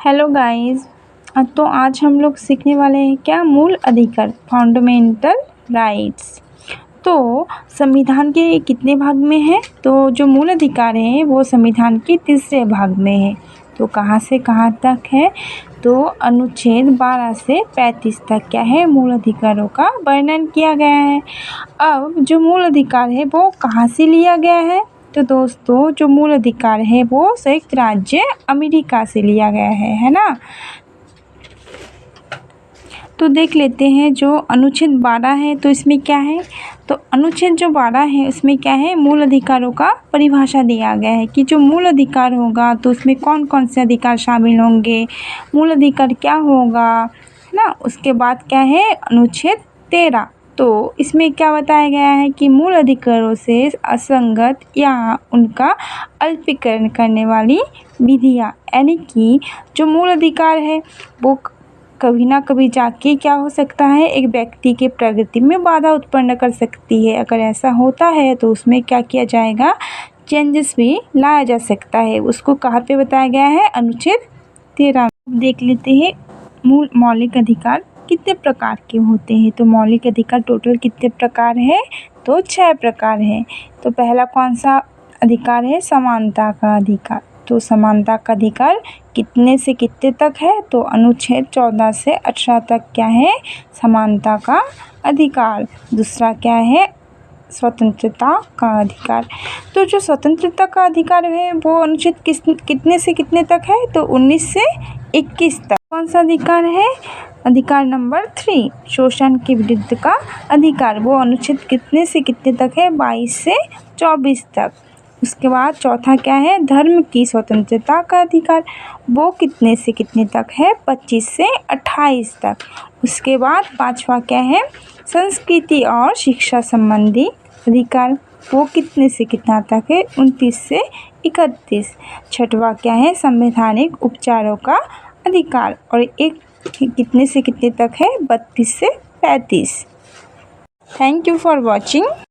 Hello guys. तो आज हम लोग सीखने वाले हैं क्या, मूल अधिकार, फंडामेंटल राइट्स। तो संविधान के कितने भाग में है? तो जो मूल अधिकार है वो संविधान के तीसरे भाग में है। तो कहाँ से कहाँ तक है? तो अनुच्छेद 12 से 35 तक क्या है, मूल अधिकारों का वर्णन किया गया है। अब जो मूल अधिकार है वो कहाँ से लिया गया है? तो दोस्तों जो मूल अधिकार है वो संयुक्त राज्य अमेरिका से लिया गया है ना। तो देख लेते हैं जो अनुच्छेद 12 है तो इसमें क्या है। तो अनुच्छेद जो 12 है उसमें क्या है, मूल अधिकारों का परिभाषा दिया गया है कि जो मूल अधिकार होगा तो उसमें कौन कौन से अधिकार शामिल होंगे, मूल अधिकार क्या होगा, है ना। उसके बाद क्या है अनुच्छेद 13। तो इसमें क्या बताया गया है कि मूल अधिकारों से असंगत या उनका अल्पीकरण करने वाली विधियाँ, यानी कि जो मूल अधिकार है वो कभी ना कभी जाके क्या हो सकता है, एक व्यक्ति के प्रगति में बाधा उत्पन्न कर सकती है। अगर ऐसा होता है तो उसमें क्या किया जाएगा, चेंजेस भी लाया जा सकता है। उसको कहाँ पे बताया गया है, अनुच्छेद 13। देख लेते हैं मूल मौलिक अधिकार कितने प्रकार के होते हैं। तो मौलिक अधिकार टोटल कितने प्रकार है? तो 6 प्रकार है। तो पहला कौन सा अधिकार है, समानता का अधिकार। तो समानता का अधिकार कितने से कितने तक है? तो अनुच्छेद 14 से 18 तक क्या है, समानता का अधिकार। दूसरा क्या है, स्वतंत्रता का अधिकार। तो जो स्वतंत्रता का अधिकार है वो अनुच्छेद कितने से कितने तक है? तो 19 से 21 तक। कौन सा अधिकार है, अधिकार नंबर 3, शोषण के विरुद्ध का अधिकार। वो अनुच्छेद कितने से कितने तक है? 22 से 24 तक। उसके बाद चौथा क्या है, धर्म की स्वतंत्रता का अधिकार। वो कितने से कितने तक है? 25 से 28 तक। उसके बाद पांचवा क्या है, संस्कृति और शिक्षा संबंधी अधिकार। वो कितने से कितना तक है? 29 से 31। छठवा क्या है, संवैधानिक उपचारों का अधिकार। और एक कितने से कितने तक है? 32 से 35। Thank you for watching.